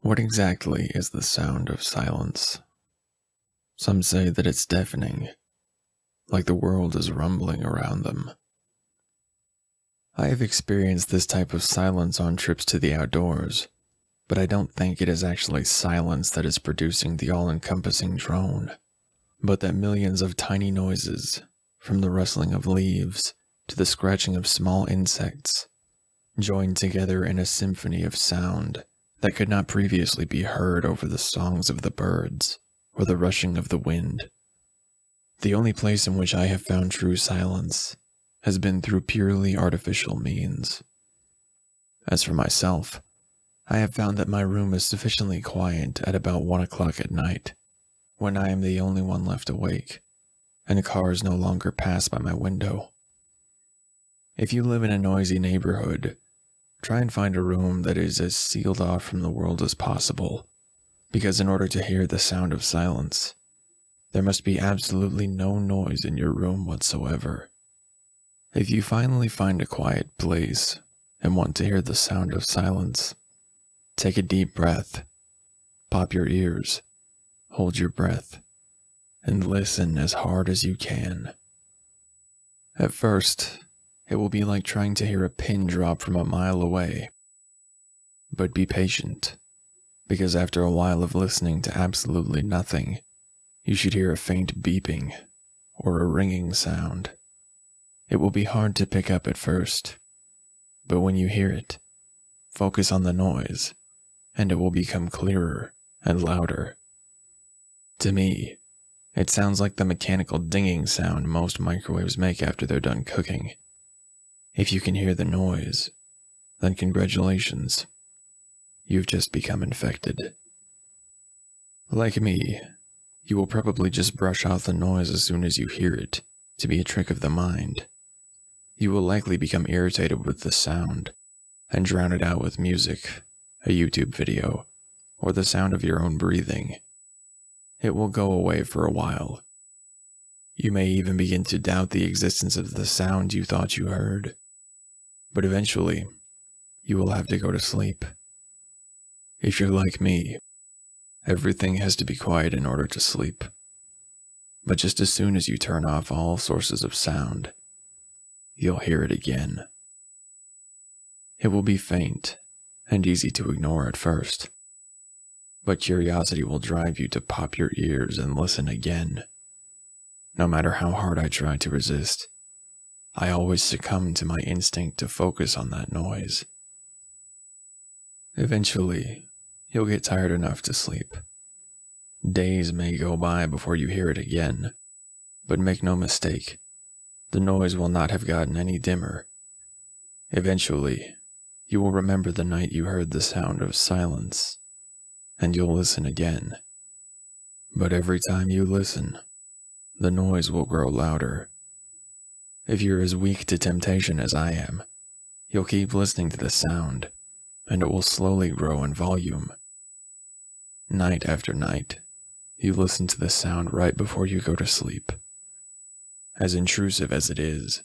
What exactly is the sound of silence? Some say that it's deafening, like the world is rumbling around them. I have experienced this type of silence on trips to the outdoors, but I don't think it is actually silence that is producing the all-encompassing drone, but that millions of tiny noises, from the rustling of leaves to the scratching of small insects, join together in a symphony of sound that could not previously be heard over the songs of the birds or the rushing of the wind. The only place in which I have found true silence has been through purely artificial means. As for myself, I have found that my room is sufficiently quiet at about 1 o'clock at night, when I am the only one left awake, and cars no longer pass by my window. If you live in a noisy neighborhood, try and find a room that is as sealed off from the world as possible, because in order to hear the sound of silence, there must be absolutely no noise in your room whatsoever. If you finally find a quiet place and want to hear the sound of silence, take a deep breath, pop your ears, hold your breath, and listen as hard as you can. At first, it will be like trying to hear a pin drop from a mile away. But be patient, because after a while of listening to absolutely nothing, you should hear a faint beeping or a ringing sound. It will be hard to pick up at first, but when you hear it, focus on the noise, and it will become clearer and louder. To me, it sounds like the mechanical dinging sound most microwaves make after they're done cooking. If you can hear the noise, then congratulations, you've just become infected. Like me, you will probably just brush off the noise as soon as you hear it to be a trick of the mind. You will likely become irritated with the sound and drown it out with music, a YouTube video, or the sound of your own breathing. It will go away for a while. You may even begin to doubt the existence of the sound you thought you heard. But eventually, you will have to go to sleep. If you're like me, everything has to be quiet in order to sleep. But just as soon as you turn off all sources of sound, you'll hear it again. It will be faint and easy to ignore at first, but curiosity will drive you to pop your ears and listen again. No matter how hard I try to resist, I always succumb to my instinct to focus on that noise. Eventually, you'll get tired enough to sleep. Days may go by before you hear it again, but make no mistake, the noise will not have gotten any dimmer. Eventually, you will remember the night you heard the sound of silence, and you'll listen again. But every time you listen, the noise will grow louder. If you're as weak to temptation as I am, you'll keep listening to the sound, and it will slowly grow in volume. Night after night, you listen to the sound right before you go to sleep. As intrusive as it is,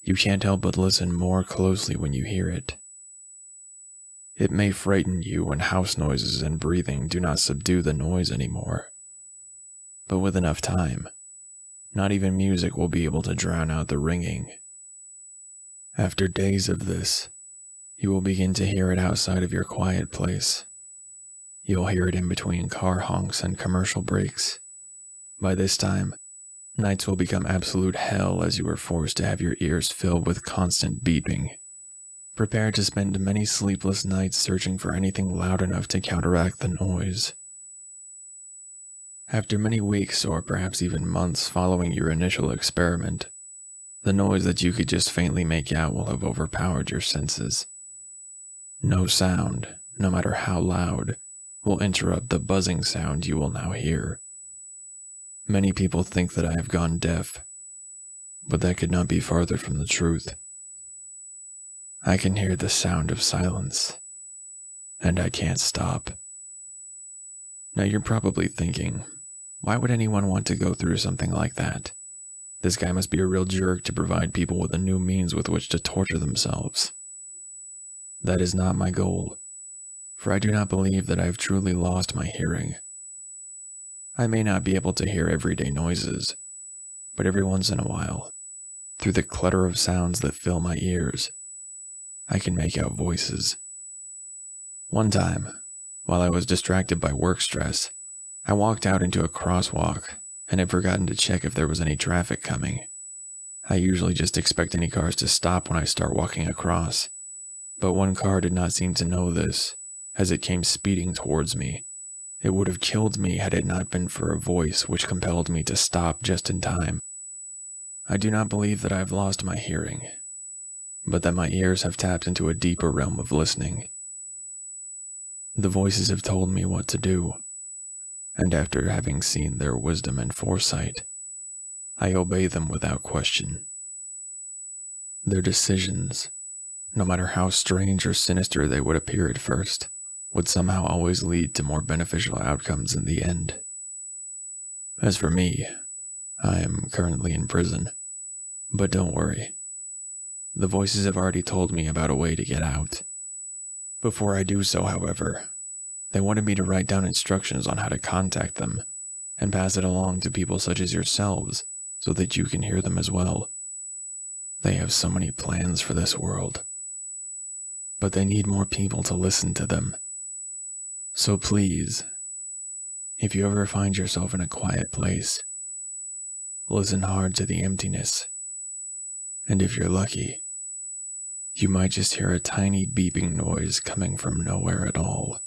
you can't help but listen more closely when you hear it. It may frighten you when house noises and breathing do not subdue the noise anymore. But with enough time, not even music will be able to drown out the ringing. After days of this, you will begin to hear it outside of your quiet place. You'll hear it in between car honks and commercial breaks. By this time, nights will become absolute hell as you are forced to have your ears filled with constant beeping. Prepare to spend many sleepless nights searching for anything loud enough to counteract the noise. After many weeks or perhaps even months following your initial experiment, the noise that you could just faintly make out will have overpowered your senses. No sound, no matter how loud, will interrupt the buzzing sound you will now hear. Many people think that I have gone deaf, but that could not be farther from the truth. I can hear the sound of silence, and I can't stop. Now you're probably thinking, why would anyone want to go through something like that? This guy must be a real jerk to provide people with a new means with which to torture themselves. That is not my goal, for I do not believe that I have truly lost my hearing. I may not be able to hear everyday noises, but every once in a while, through the clutter of sounds that fill my ears, I can make out voices. One time, while I was distracted by work stress, I walked out into a crosswalk and had forgotten to check if there was any traffic coming. I usually just expect any cars to stop when I start walking across, but one car did not seem to know this as it came speeding towards me. It would have killed me had it not been for a voice which compelled me to stop just in time. I do not believe that I have lost my hearing, but that my ears have tapped into a deeper realm of listening. The voices have told me what to do, and after having seen their wisdom and foresight, I obey them without question. Their decisions, no matter how strange or sinister they would appear at first, would somehow always lead to more beneficial outcomes in the end. As for me, I am currently in prison, but don't worry. The voices have already told me about a way to get out. Before I do so, however, they wanted me to write down instructions on how to contact them and pass it along to people such as yourselves so that you can hear them as well. They have so many plans for this world, but they need more people to listen to them. So please, if you ever find yourself in a quiet place, listen hard to the emptiness, and if you're lucky, you might just hear a tiny beeping noise coming from nowhere at all.